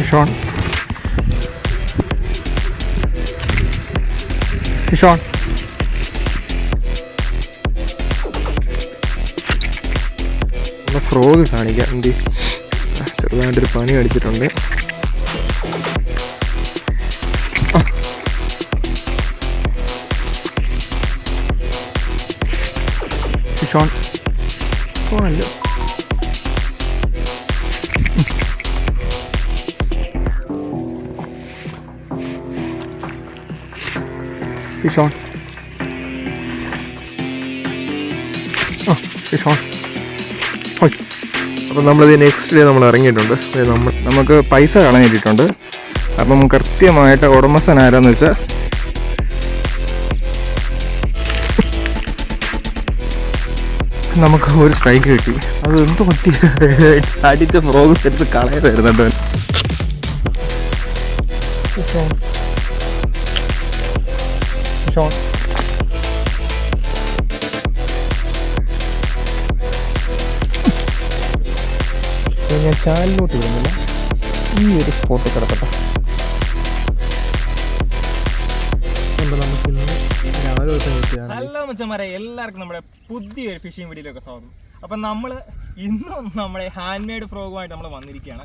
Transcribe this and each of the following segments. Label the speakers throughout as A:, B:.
A: Fish on. Fish on. Frog കാണിക്കാം. എന്ത് ചെറുതായിട്ടൊരു പനി അടിച്ചിട്ടുണ്ട്. Fish on. ഫോണല്ലോ. Fish on. Fish on. അപ്പോൾ നമ്മളിത് നെക്സ്റ്റ് ഡേ നമ്മൾ ഇറങ്ങിയിട്ടുണ്ട്. നമുക്ക് പൈസ കളഞ്ഞിട്ടുണ്ട്. അപ്പം കൃത്യമായിട്ട് ഉടമസ്ഥൻ ആരാന്ന് വെച്ചാൽ നമുക്ക് ഒരു സ്ട്രൈക്ക് കിട്ടി. അത് എന്ത് പറ്റി അടിച്ച ഫ്രോഗ് എടുത്ത് കളയാതായിരുന്നു കേട്ടോ. ഞാൻ ചാനലിലോട്ട് വരുന്നില്ല. ഈ ഒരു സ്പോട്ട് കിടക്കട്ടെ.
B: ഹലോ മച്ചന്മാരെ, എല്ലാവർക്കും നമ്മുടെ പുതിയൊരു ഫിഷിംഗ് വീഡിയോയിലൊക്കെ സ്വാഗതം. അപ്പം നമ്മൾ ഇന്നും നമ്മുടെ ഹാൻഡ് മെയ്ഡ് ഫ്രോഗുമായിട്ട് നമ്മൾ വന്നിരിക്കുകയാണ്.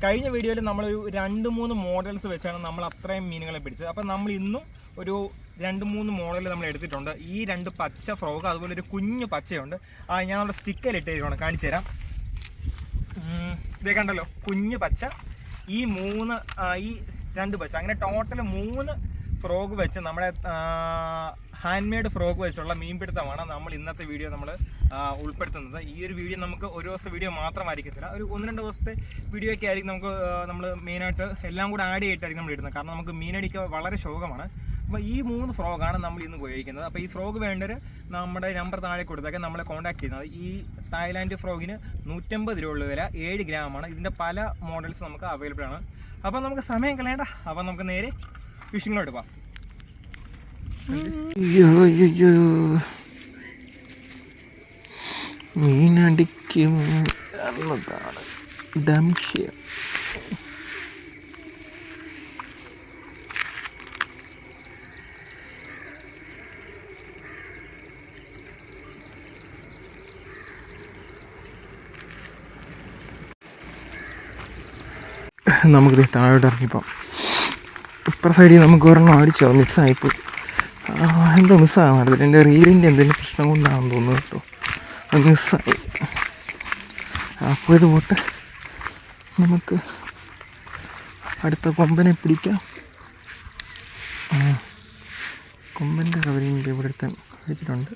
B: കഴിഞ്ഞ വീഡിയോയിൽ നമ്മളൊരു 2-3 മോഡൽസ് വെച്ചാണ് നമ്മൾ അത്രയും മീനുകളെ പിടിച്ചത്. അപ്പം നമ്മൾ ഇന്നും ഒരു 2-3 മോഡൽ നമ്മൾ എടുത്തിട്ടുണ്ട്. ഈ 2 പച്ച ഫ്രോഗ്, അതുപോലെ ഒരു കുഞ്ഞു പച്ചയുണ്ട്. ഞാൻ നമ്മുടെ സ്റ്റിക്കറിലിട്ടേക്കാണ്, കാണിച്ചു തരാം. ഇതേ കണ്ടല്ലോ, കുഞ്ഞു പച്ച, ഈ 2 പച്ച, അങ്ങനെ ടോട്ടൽ 3 ഫ്രോഗ് വെച്ച് നമ്മുടെ ഹാൻഡ് മെയ്ഡ് ഫ്രോഗ് വെച്ചുള്ള മീൻപിടുത്തമാണ് നമ്മൾ ഇന്നത്തെ വീഡിയോ നമ്മൾ ഉൾപ്പെടുത്തുന്നത്. ഈ ഒരു വീഡിയോ നമുക്ക് ഒരു ദിവസത്തെ വീഡിയോ മാത്രമായിരിക്കത്തില്ല, ഒരു 1-2 ദിവസത്തെ വീഡിയോ ഒക്കെ ആയിരിക്കും. നമ്മൾ മെയിനായിട്ട് എല്ലാം കൂടെ ആഡ് ചെയ്തിട്ടായിരിക്കും നമ്മൾ ഇടുന്നത്. കാരണം നമുക്ക് മീനടിക്കുക വളരെ ശോകമാണ്. അപ്പോൾ ഈ 3 ഫ്രോഗാണ് നമ്മൾ ഇന്ന് ഉപയോഗിക്കുന്നത്. അപ്പോൾ ഈ ഫ്രോഗ് വേണ്ടവർ നമ്മുടെ നമ്പർ താഴെ കൊടുത്തൊക്കെ നമ്മളെ കോൺടാക്ട് ചെയ്യുന്നത്. ഈ തായ്ലാൻഡ് ഫ്രോഗിന് 150 രൂപ ഉള്ള വില, 7 ഗ്രാമാണ്. ഇതിൻ്റെ പല മോഡൽസ് നമുക്ക് അവൈലബിൾ ആണ്. അപ്പോൾ നമുക്ക് സമയം കളയണ്ട. അപ്പോൾ നമുക്ക് നേരെ ഫിഷിങ്ങിലോട്ട് പോകാം.
A: മീനടിക്കും എന്നതാണ് സംശയം. നമുക്കിത് താഴോട്ട് ഇറങ്ങിപ്പോം. ഇപ്പുറ സൈഡിൽ നമുക്ക് ഒരെണ്ണം അടിച്ചോ, മിസ്സായിപ്പോയി. എന്തോ മിസ്സാകാൻ പാടില്ല. എൻ്റെ റീലിൻ്റെ എന്തെങ്കിലും പ്രശ്നം കൊണ്ടാണെന്ന് തോന്നുന്നു കേട്ടോ, അത് മിസ്സായി. അപ്പോൾ ഇത് പോട്ട് നമുക്ക് അടുത്ത കൊമ്പനെ പിടിക്കാം. കൊമ്പൻ്റെ കവറിങ് ഇവിടെ അടുത്ത് വെച്ചിട്ടുണ്ട്.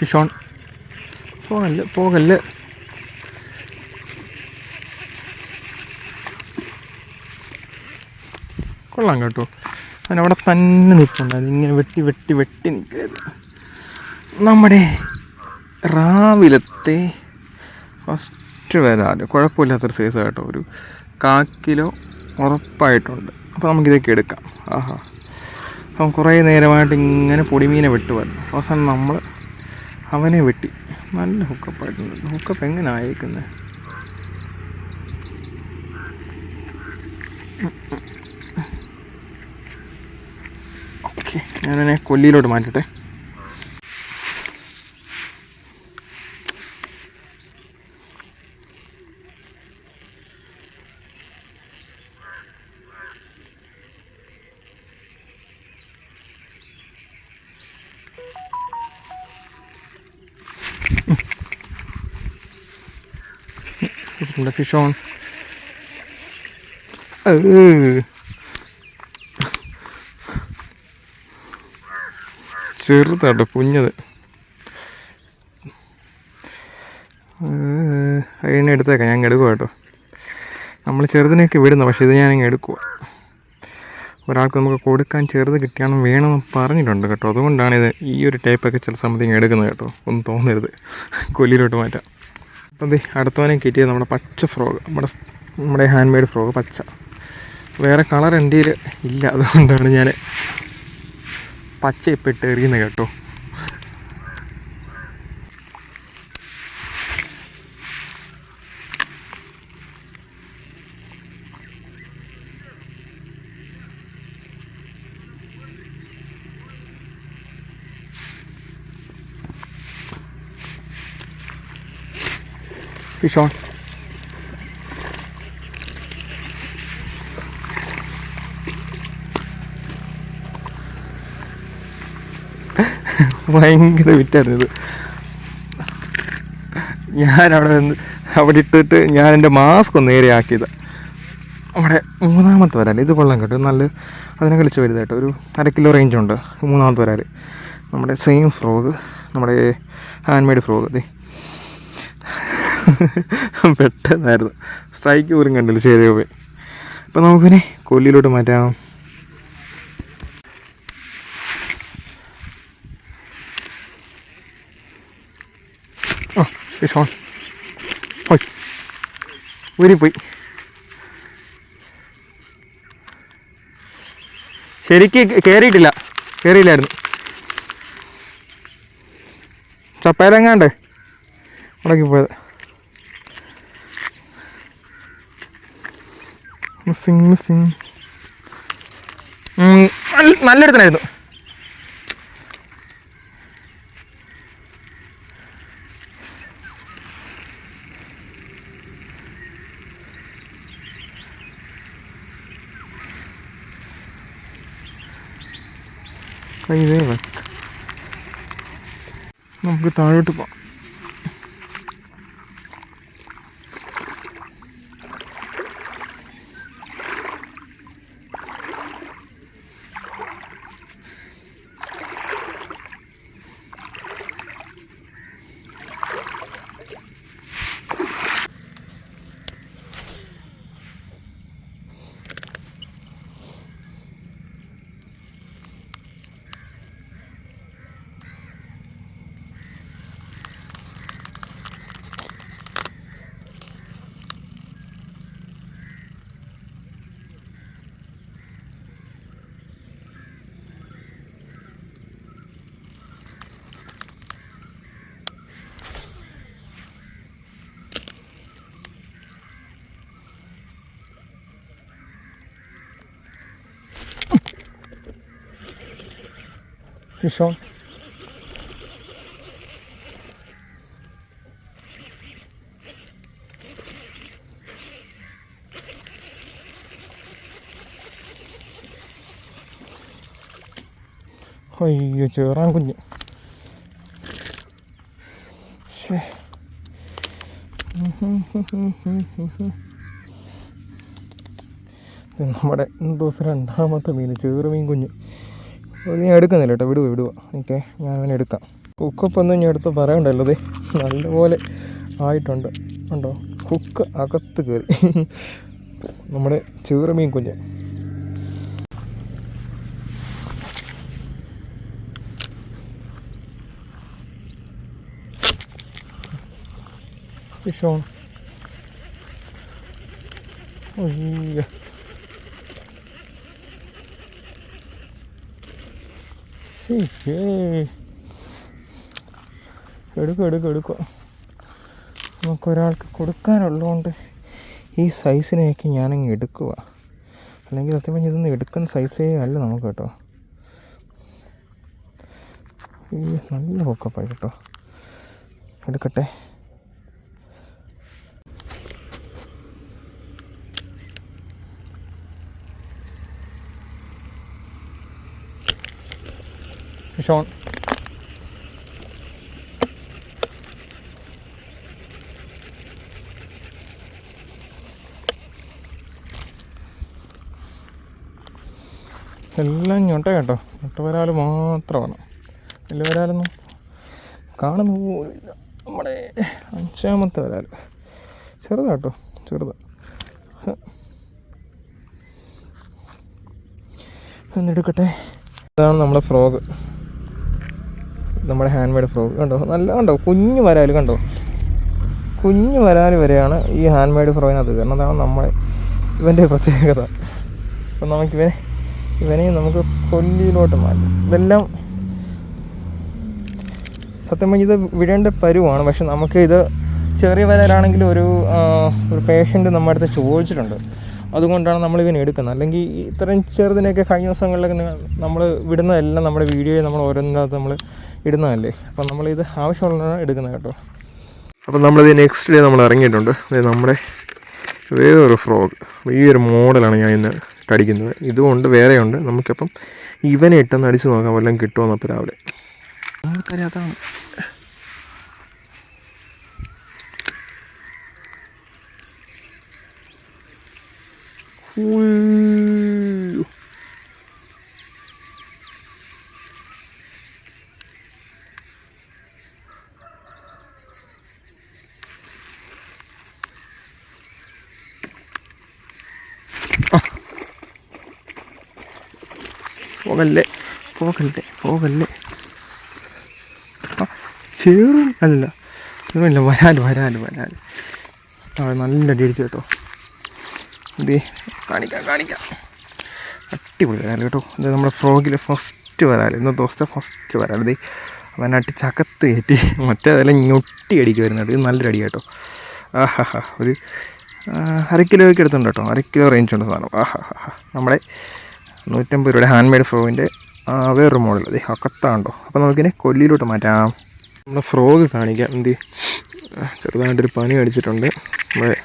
A: Fish on. പോകല്ല്. കൊള്ളാം കേട്ടോ. അതിനവിടെ തന്നെ നിൽപ്പുണ്ടായിരുന്നു, ഇങ്ങനെ വെട്ടി നിൽക്കരുത്. നമ്മുടെ രാവിലത്തെ ഫസ്റ്റ് വരാല് കുഴപ്പമില്ലാത്തൊരു സൈസ് കേട്ടോ, ഒരു 1/4 കിലോ ഉറപ്പായിട്ടുണ്ട്. അപ്പോൾ നമുക്കിതൊക്കെ എടുക്കാം. അപ്പം കുറേ നേരമായിട്ട് ഇങ്ങനെ പൊടിമീനെ വെട്ടുമായിരുന്നു. അവസാനം നമ്മൾ അവനെ വെട്ടി. നല്ല ഹുക്കപ്പായിട്ടുണ്ട്. ഹുക്കപ്പ് എങ്ങനെ ആയേക്കുന്നത്? ഓക്കെ, ഞാനതിനെ കൊല്ലിയിലോട്ട് മാറ്റട്ടെ. Fish on. ചെറുതാട്ടോ, കുഞ്ഞത്. അതിനെ എടുത്തേക്കാം, ഞാൻ എടുക്കുക കേട്ടോ. നമ്മൾ ചെറുതിനെയൊക്കെ വിടുന്നു, പക്ഷേ ഇത് ഞാനിങ്ങ് എടുക്കുക. ഒരാൾക്ക് നമുക്ക് കൊടുക്കാൻ ചെറുത് കിട്ടിയാണെന്ന് വേണമെന്ന് പറഞ്ഞിട്ടുണ്ട് കേട്ടോ. അതുകൊണ്ടാണ് ഇത് ഈ ഒരു ടൈപ്പൊക്കെ ചില സമയത്ത് എടുക്കുന്നത് കേട്ടോ. ഒന്നും തോന്നരുത്, കൊല്ലിയിലോട്ട് മാറ്റാം. അപ്പം അടുത്തവനെ കയറ്റിയത് നമ്മുടെ പച്ച ഫ്രോഗ്, നമ്മുടെ നമ്മുടെ ഹാൻഡ് മെയ്ഡ് ഫ്രോഗ് പച്ച. വേറെ കളർ എൻ്റെ കയ്യിൽ ഇല്ല, അതുകൊണ്ടാണ് ഞാൻ പച്ച ഇപ്പം ഇട്ട് എറിയുന്നത് കേട്ടോ. Fish on. ഭയങ്കര വിറ്റായിരുന്നു ഇത്. അവിടെ ഇട്ടിട്ട് ഞാൻ എൻ്റെ മാസ്ക് ഒന്ന് നേരെയാക്കിയത്. അവിടെ മൂന്നാമത്തെ വരാൽ ഇത് കൊള്ളാൻ കേട്ടോ, നല്ല അതിനെ കളിച്ച് വലുതായിട്ട് ഒരു 1/2 കിലോ റേഞ്ചുണ്ട്. മൂന്നാമത്തെ വരാൽ നമ്മുടെ സെയിം ഫ്രോഗ്, നമ്മുടെ ഹാൻഡ് മെയ്ഡ് ഫ്രോഗ്. അതെ പെട്ടെന്നായിരുന്നു, സ്ട്രൈക്ക് പോലും കണ്ടില്ല, ശരിയോ പോയി. അപ്പം നമുക്കിനി കൊല്ലിയിലോട്ട് മാറ്റാം. ഊരിപ്പോയി. ശരിക്ക് കയറിയില്ലായിരുന്നു. ചപ്പയിലെങ്ങാണ്ട് മുടക്കിപ്പോയത്. മിസ്സിങ് നല്ലെടുത്തനായിരുന്നു. നമുക്ക് താഴോട്ട് പോകാം. Fish on. അയ്യോ ചേറാൻ കുഞ്ഞ്. നമ്മുടെ ദിവസം രണ്ടാമത്തെ മീൻ, ചെറുമീൻ കുഞ്ഞ്. അത് ഞാൻ എടുക്കുന്നില്ല കേട്ടോ, വിടുക. ഓക്കെ, ഞാൻ അങ്ങനെ എടുക്കാം. ഹുക്കൊപ്പൊന്നും ഞാൻ എടുത്ത് പറയണ്ടല്ലോ. അതെ നല്ലപോലെ ആയിട്ടുണ്ട് ഉണ്ടോ, ഹുക്ക് അകത്ത് കയറി. നമ്മുടെ ചെറുമീൻ കുഞ്ഞ്. Fish on. അയ്യോ എടുക്കുക. നമുക്കൊരാൾക്ക് കൊടുക്കാനുള്ളതുകൊണ്ട് ഈ സൈസിനെയൊക്കെ ഞാനങ്ങ് എടുക്കുക. അല്ലെങ്കിൽ സത്യം പറഞ്ഞാൽ ഇതൊന്നും എടുക്കുന്ന സൈസേ അല്ല നമുക്ക് കേട്ടോ. ഈ നല്ല ഹോക്കപ്പായി കേട്ടോ. എടുക്കട്ടെ. ഷോൺ എല്ലാം ഞൊട്ട കേട്ടോ. ഞൊട്ടവരാൽ മാത്രമാണ്, വലിയ വരാലൊന്നും കാണുന്ന പോലില്ല. നമ്മുടെ 5ാമത്തെ വരാൽ ചെറുതാട്ടോ, ചെറുതാ. എന്നെടുക്കട്ടെ. ഇതാണ് നമ്മുടെ ഫ്രോഗ്, നമ്മുടെ ഹാൻഡ് മെയ്ഡ് ഫ്രോഗ്. കണ്ടോ, നല്ല കണ്ടോ, കുഞ്ഞു വരാൽ കണ്ടോ, കുഞ്ഞു വരാൽ വരെയാണ് ഈ ഹാൻഡ് മെയ്ഡ് ഫ്രോയിനകത്ത് കയറുന്നത്. അതാണ് നമ്മുടെ ഇവൻ്റെ പ്രത്യേകത. അപ്പം ഇവനെയും നമുക്ക് കൊല്ലിയിലോട്ട് മാറ്റാം. ഇതെല്ലാം സത്യം പറഞ്ഞാൽ ഇത് വിടേണ്ട പരുവാണ്. പക്ഷെ നമുക്ക് ഇത് ചെറിയ വരാലാണെങ്കിൽ ഒരു പേഷ്യൻ്റ് നമ്മുടെ അടുത്ത് ചോദിച്ചിട്ടുണ്ട്. അതുകൊണ്ടാണ് നമ്മളിവനെ എടുക്കുന്നത്. അല്ലെങ്കിൽ ഇത്രയും ചെറുതിനെയൊക്കെ കഴിഞ്ഞ ദിവസങ്ങളിലൊക്കെ നമ്മൾ വിടുന്നതെല്ലാം നമ്മുടെ വീഡിയോയിൽ നമ്മൾ ഓരോന്നിനകത്ത് നമ്മൾ ഇടുന്നതല്ലേ. അപ്പം നമ്മളിത് ആവശ്യമുള്ളതാണ് എടുക്കുന്നത് കേട്ടോ. അപ്പം നമ്മളിത് നെക്സ്റ്റ് ഡേ നമ്മൾ ഇറങ്ങിയിട്ടുണ്ട്. നമ്മുടെ വേറൊരു ഫ്രോഗ്, ഈ ഒരു മോഡലാണ് ഞാൻ ഇന്ന് കടിക്കുന്നത്. ഇതുകൊണ്ട് വേറെയുണ്ട്. നമുക്കപ്പം ഇവനെ ഇട്ടൊന്ന് അടിച്ച് നോക്കാം വല്ലതും കിട്ടുമെന്നപ്പോൾ രാവിലെ. നമുക്കറിയാത്താണ് പോകല്ലേ ചേറും അല്ല ഇല്ല, വരാല് നല്ല അടി അടിച്ചു കേട്ടോ. ഇത് കാണിക്കാം അടിപൊളി വരാല് കേട്ടോ. ഇത് നമ്മുടെ ഫ്രോഗിലെ ഫസ്റ്റ് വരാല്, ഇന്നത്തെ ദിവസത്തെ ഫസ്റ്റ് വരാല്. ഇത് അവനട്ടി ചകത്ത് കയറ്റി മറ്റേതെല്ലാം ഞൊട്ടി അടിക്ക് വരുന്നുണ്ട്. ഇത് നല്ലൊരു അടി കേട്ടോ. ഒരു 1/2 കിലോയ്ക്ക് എടുത്തുണ്ട് കേട്ടോ. 1/2 കിലോ റേഞ്ച് ഉണ്ട് സാധനം. നമ്മുടെ 150 രൂപയുടെ ഹാൻഡ് മെയ്ഡ് ഫ്രോഗിൻ്റെ വേറൊരു മോഡൽ. അത് അകത്താണ്ടോ. അപ്പോൾ നമുക്കിനെ കൊല്ലിയിലോട്ട് മാറ്റാം. നമ്മുടെ ഫ്രോഗ് കാണിക്കാം. ചെറുതായിട്ടൊരു പനി അടിച്ചിട്ടുണ്ട്. നമ്മുടെ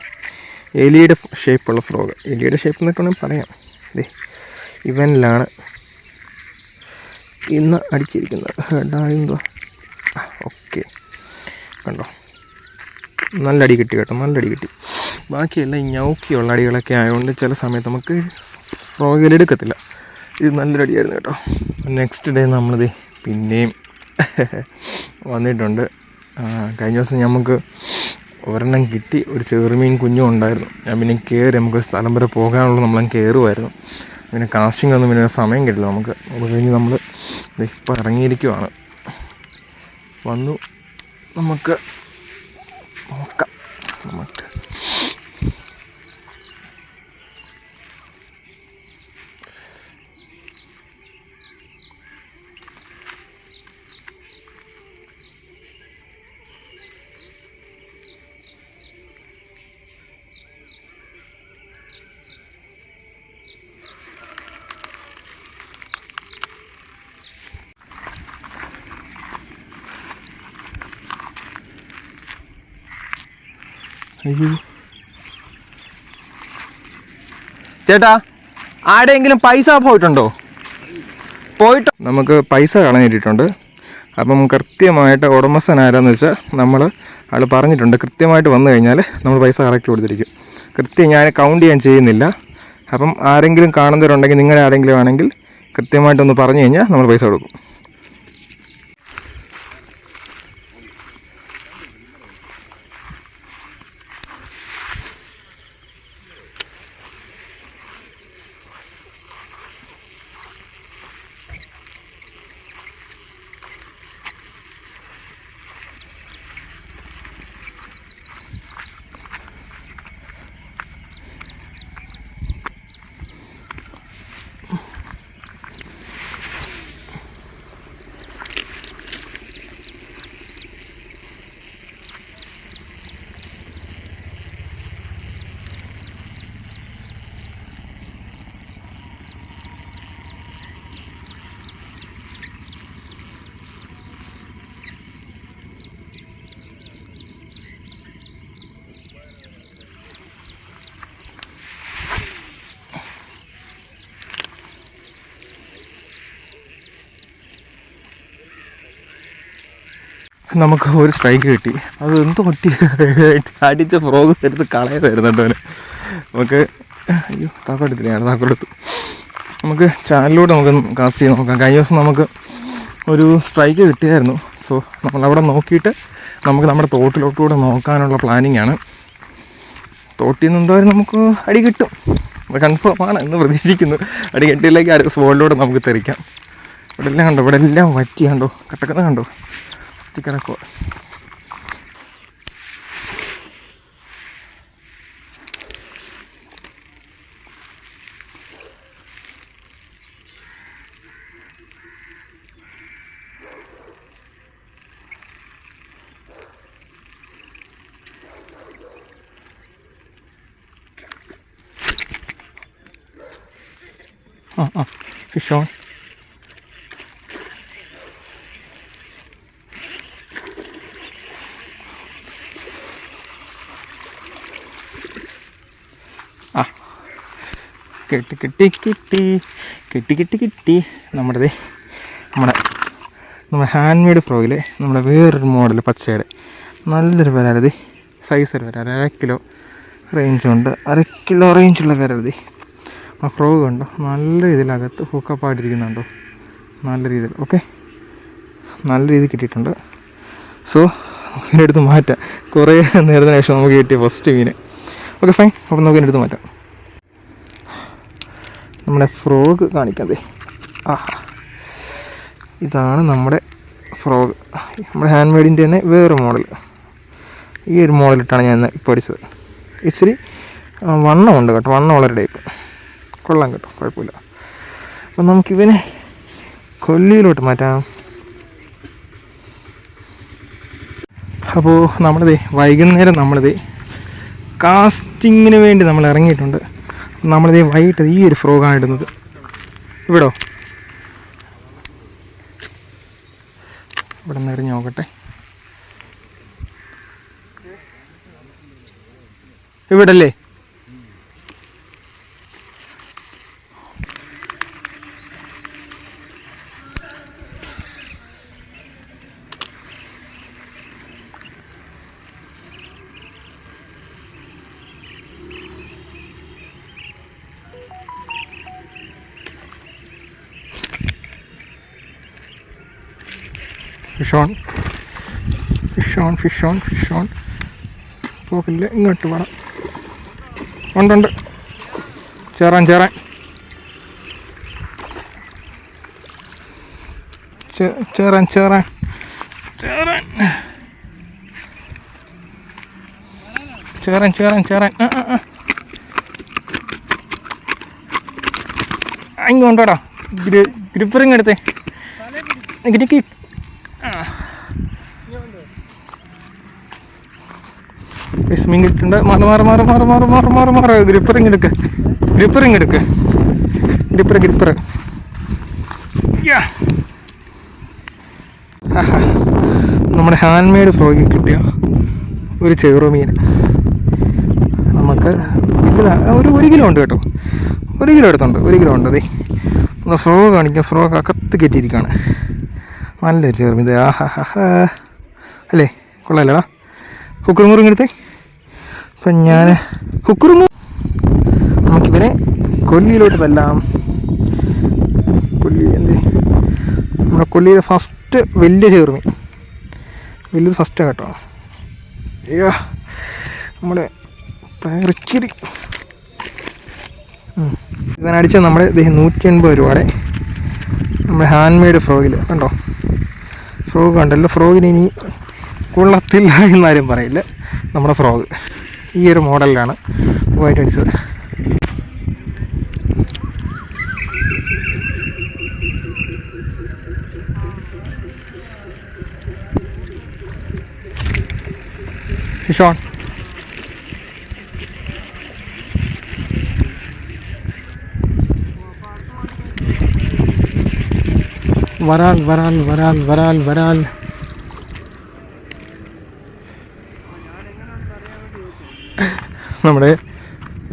A: എലിയുടെ ഷേപ്പുള്ള ഫ്രോഗ്, എലിയുടെ ഷേപ്പ് എന്നൊക്കെ വേണമെങ്കിൽ പറയാം. ഇവനിലാണ് ഇന്ന് അടിച്ചിരിക്കുന്നത്. എന്തോ ഓക്കെ കണ്ടോ, നല്ല അടി കിട്ടി കേട്ടോ, നല്ല അടി കിട്ടി. ബാക്കിയെല്ലാം ഈ ഞൗക്കിയുള്ള അടികളൊക്കെ ആയതുകൊണ്ട് ചില സമയത്ത് നമുക്ക് ഫ്രോഗിലെടുക്കത്തില്ല. ഇത് നല്ലൊരു അടിയായിരുന്നു കേട്ടോ. നെക്സ്റ്റ് ഡേ നമ്മളിത് പിന്നെയും വന്നിട്ടുണ്ട്. കഴിഞ്ഞ ദിവസം നമുക്ക് ഒരെണ്ണം കിട്ടി, ഒരു ചെറുമീൻ കുഞ്ഞും ഉണ്ടായിരുന്നു. ഞാൻ പിന്നെ കയറി, നമുക്ക് സ്ഥലം വരെ പോകാനുള്ളത് നമ്മളങ്ങ് കയറുമായിരുന്നു. പിന്നെ കാസ്റ്റിംഗ് ഒന്നും പിന്നെ സമയം കിട്ടില്ല നമുക്ക്. അത് കഴിഞ്ഞ് നമ്മൾ ഇപ്പോൾ ഇറങ്ങിയിരിക്കുവാണ്. വന്നു നമുക്ക് നോക്കാം. അയ്യോ ചേട്ടാ, ആരെങ്കിലും പൈസ പോയിട്ടുണ്ടോ? നമുക്ക് പൈസ കളഞ്ഞിട്ടുണ്ട്. അപ്പം കൃത്യമായിട്ട് ഉടമസ്ഥനാരാന്ന് വെച്ചാൽ ആൾ പറഞ്ഞിട്ടുണ്ട്, കൃത്യമായിട്ട് വന്നു കഴിഞ്ഞാൽ നമ്മൾ പൈസ കറക്റ്റ് കൊടുത്തിരിക്കും. ഞാൻ കൗണ്ട് ചെയ്യാൻ ചെയ്യുന്നില്ല. അപ്പം ആരെങ്കിലും കാണുന്നവരുണ്ടെങ്കിൽ, നിങ്ങളെ ആരെങ്കിലും ആണെങ്കിൽ കൃത്യമായിട്ടൊന്ന് പറഞ്ഞു കഴിഞ്ഞാൽ നമ്മൾ പൈസ കൊടുക്കും. നമുക്ക് ഒരു സ്ട്രൈക്ക് കിട്ടി. അത് എന്തോ ഒട്ടി അടിച്ച ഫ്രോഗ് എടുത്ത് കളയാതായിരുന്നു കേട്ടോ അവന്. നമുക്ക് അയ്യോ താക്കോലെടുത്തു. നമുക്ക് ചാനലിലൂടെ നമുക്ക് കാസ്റ്റ് ചെയ്ത് നോക്കാം. കഴിഞ്ഞ ദിവസം നമുക്ക് ഒരു സ്ട്രൈക്ക് കിട്ടിയായിരുന്നു. സോ നമ്മളവിടെ നോക്കിയിട്ട് നമുക്ക് നമ്മുടെ തോട്ടിലോട്ടുകൂടെ നോക്കാനുള്ള പ്ലാനിങ് ആണ്. തോട്ടിൽ നിന്ന് എന്തായാലും നമുക്ക് അടി കിട്ടും, കൺഫേം ആണ് എന്ന് പ്രതീക്ഷിക്കുന്നു. അടി കിട്ടിയില്ലെങ്കിൽ അടുത്ത സ്പോട്ടിലൂടെ നമുക്ക് തെറിക്കാം. ഇവിടെ എല്ലാം കണ്ടോ, ഇവിടെ എല്ലാം വറ്റി കണ്ടോ, കിടക്കുന്നത് കണ്ടോ, കിടക്കുക. Fish on. കിട്ടി കിട്ടി കിട്ടി കിട്ടി കിട്ടി കിട്ടി. നമ്മുടെ ഹാൻഡ് മെയ്ഡ് ഫ്രോഗിൽ നമ്മുടെ വേറൊരു മോഡൽ പച്ചയുടെ നല്ലൊരു വരാലതി, സൈസ് ഒരു വരാൽ 1 കിലോ റേഞ്ചുണ്ട്. 1 കിലോ റേഞ്ചുള്ള വരാലതി. ആ ഫ്രോഗ് കണ്ടോ നല്ല രീതിയിലകത്ത് ഹൂക്കപ്പായിട്ടിരിക്കുന്നുണ്ടോ, നല്ല രീതിയിൽ. ഓക്കെ, നല്ല രീതിയിൽ കിട്ടിയിട്ടുണ്ട്. സോ ഇതിനെടുത്ത് മാറ്റാം. കുറേ നേരത്തിന് ശേഷം നമുക്ക് കിട്ടിയ ഫസ്റ്റ് മീൻ. Okay fine. അപ്പോൾ നമുക്ക് ഇതിനെടുത്ത് മാറ്റാം. നമ്മുടെ ഫ്രോഗ് കാണിക്കാതെ. ഇതാണ് നമ്മുടെ ഫ്രോഗ്. നമ്മുടെ ഹാൻഡ് മെയ്ഡിൻ്റെ തന്നെ വേറെ മോഡൽ. ഈ ഒരു മോഡലിട്ടാണ് ഞാൻ ഇപ്പോൾ അടിച്ചത്. ഇച്ചിരി വണ്ണമുണ്ട് കേട്ടോ, വണ്ണമുള്ള ടൈപ്പ്. കൊള്ളാം കേട്ടോ, കുഴപ്പമില്ല. അപ്പം നമുക്കിവനെ കൊല്ലിയിലോട്ട് മാറ്റാം. അപ്പോൾ നമ്മളിതേ വൈകുന്നേരം നമ്മളിതേ കാസ്റ്റിങ്ങിന് വേണ്ടി നമ്മൾ ഇറങ്ങിയിട്ടുണ്ട്. നമ്മളിതേ വൈകിട്ട് ഈ ഒരു ഫ്രോഗാണ് ഇടുന്നത്. ഇവിടെ നിന്ന് എറിഞ്ഞ് നോക്കട്ടെ. ഇവിടല്ലേ? Fish on, fish on, fish on, fish on. പോക്കില്ല, ഇങ്ങോട്ട് വേണം. ഉണ്ട്, ചേറാൻ ചേറാൻ ചേറാൻ ചേറാൻ ചേറാൻ ചേറാൻ ചേറാൻ ചേറാൻ. ഇങ്ങോട്ടോടാ, ഗ്രിപ്പറിങ് എടുത്തേ. ഗ്രിക്ക് മീൻ കിട്ടുന്നുണ്ട്. മാറി മാറി മാറി മാറി മാറി മാറി മാറി മാറി. ഗ്രിപ്പറിങ് എടുക്ക്, ഗ്രിപ്പറിങ് എടുക്ക്. Gripper gripper. നമ്മുടെ ഹാൻഡ് മെയ്ഡ് ഫ്രോഗിൽ കിട്ടിയ ഒരു ചെറുമീൻ നമുക്ക് ഒരു കിലോ ഉണ്ട് കേട്ടോ. 1 കിലോ എടുത്തുണ്ട്, 1 കിലോ ഉണ്ട്. അതെ, ഒന്ന് ഫ്രോഗ് കാണിക്കാം. ഫ്രോഗ് അകത്ത് കെട്ടിയിരിക്കുകയാണ്. നല്ലൊരു ചെറുമീൻ. അല്ലേ, കൊള്ളാമല്ലേടാ. ഹുക്കുറുമുറുങ്ങ് എടുത്തേ. അപ്പം ഞാൻ ഹുക്കുറുമു നമുക്കിവനെ കൊല്ലിയിലോട്ട് തല്ലാം. കൊല്ലി എന്തേ, നമ്മുടെ കൊല്ലിയിലെ ഫസ്റ്റ് വലിയ ചെറുമീൻ. വലിയത് ഫസ്റ്റാണ് കേട്ടോ. അയ്യോ, നമ്മുടെ ഇച്ചിരി ഇതിനടിച്ച നമ്മുടെ 180 രൂപയുടെ നമ്മുടെ ഹാൻഡ് മെയ്ഡ് ഫ്രോഗിൽ കണ്ടോ. ഫ്രോഗ് കണ്ടല്ലോ. ഫ്രോഗിന് ഇനി കൊള്ളത്തില്ല എന്നാരും പറയില്ല. നമ്മുടെ ഫ്രോഗ് ഈ ഒരു മോഡലിലാണ് വൈറ്റ് അടിച്ചത്. Fish on. വരാൽ വരാൽ വരാൽ വരാൽ വരാൽ. നമ്മുടെ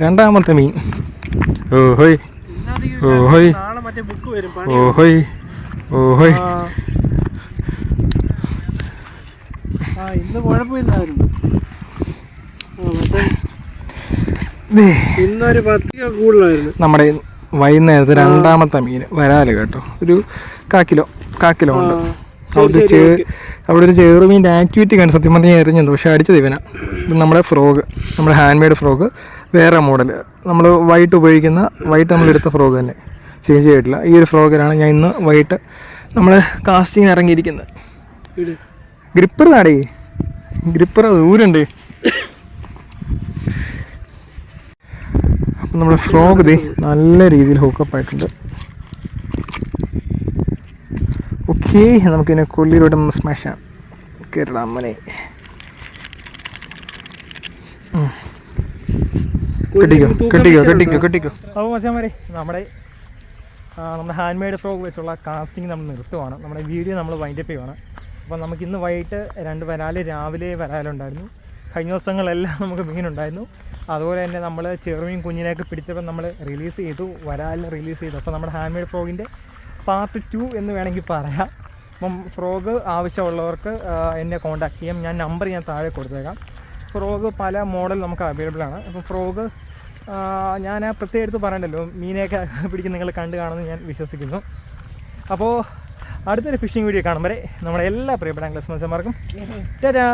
A: രണ്ടാമത്തെ മീൻ. ഓഹോയ് ഓഹോയ് ഓഹോയ് ഓഹോയ്. നമ്മുടെ വൈകുന്നേരത്തെ രണ്ടാമത്തെ മീൻ വരാല് കേട്ടോ. ഒരു കാക്കിലോ ഉണ്ട്. അവിടെ ഒരു ചെറുമീൻ്റെ ആക്ടിവിറ്റി കണ്ട് സത്യം പറഞ്ഞാൽ എറിഞ്ഞത്. പക്ഷേ അടിച്ചത് ഇവനാ. നമ്മുടെ ഫ്രോഗ്, നമ്മുടെ ഹാൻഡ് മെയ്ഡ് ഫ്രോഗ് വേറെ മോഡൽ. നമ്മൾ വൈകിട്ട് ഉപയോഗിക്കുന്ന, വൈകിട്ട് നമ്മളെടുത്ത ഫ്രോഗ് തന്നെ, ചേഞ്ച് ചെയ്തിട്ടില്ല. ഈ ഒരു ഫ്രോഗിലാണ് ഞാൻ ഇന്ന് വൈകിട്ട് നമ്മൾ കാസ്റ്റിങ്ങിന് ഇറങ്ങിയിരിക്കുന്നത്. ഗ്രിപ്പർ നാടേ, ഗ്രിപ്പർ ദൂരണ്ട്. അപ്പം നമ്മുടെ ഫ്രോഗ് ദേ നല്ല രീതിയിൽ ഹൂക്കപ്പ് ആയിട്ടുണ്ട്. ഓക്കെ, നമുക്കിതിനെ കൊല്ലിയിലൂടെ ഒന്ന് സ്മാഷ് ചെയ്യാം. കേരള അമ്മനെ കെട്ടിക്കോ കെട്ടിക്കോ കെട്ടിക്കോ കെട്ടിക്കോ. അപ്പോൾ മച്ചാന്മാരെ, നമ്മുടെ
B: നമ്മുടെ ഹാൻഡ് മെയ്ഡ് ഫ്രോഗ് വെച്ചുള്ള കാസ്റ്റിംഗ് നമ്മൾ നിർത്തുവാണ്. നമ്മുടെ വീഡിയോ നമ്മൾ വൈൻഡപ്പ് ചെയ്യുവാണ്. അപ്പോൾ നമുക്ക് ഇന്ന് വൈകിട്ട് 2 വരാൽ രാവിലെ വരാലുണ്ടായിരുന്നു. കഴിഞ്ഞ ദിവസങ്ങളെല്ലാം നമുക്ക് മീനുണ്ടായിരുന്നു. അതുപോലെ തന്നെ നമ്മൾ ചെറുമീൻ കുഞ്ഞിനെയൊക്കെ പിടിച്ചപ്പോൾ നമ്മൾ റിലീസ് ചെയ്തു, വരാലിനെ റിലീസ് ചെയ്തു. അപ്പോൾ നമ്മുടെ ഹാൻഡ് മെയ്ഡ് ഫ്രോഗിൻ്റെ പാർട്ട് 2 എന്ന് വേണമെങ്കിൽ പറയാം. അപ്പം ഫ്രോഗ് ആവശ്യമുള്ളവർക്ക് എന്നെ കോൺടാക്ട് ചെയ്യാം. ഞാൻ നമ്പർ താഴെ കൊടുത്തേക്കാം. ഫ്രോഗ് പല മോഡൽ നമുക്ക് അവൈലബിൾ ആണ്. അപ്പോൾ ഫ്രോഗ് ഞാൻ പ്രത്യേകം എടുത്ത് പറയണ്ടല്ലോ, മീനെയൊക്കെ പിടിക്കും നിങ്ങൾ കണ്ടു കാണുമെന്ന് ഞാൻ വിശ്വസിക്കുന്നു. അപ്പോൾ അടുത്തൊരു ഫിഷിംഗ് വീഡിയോ കാണും വരെ നമ്മുടെ എല്ലാ പ്രിയപ്പെട്ട ആംഗ്ലേഴ്സ് മത്സ്യന്മാർക്കും ടാറ്റാ.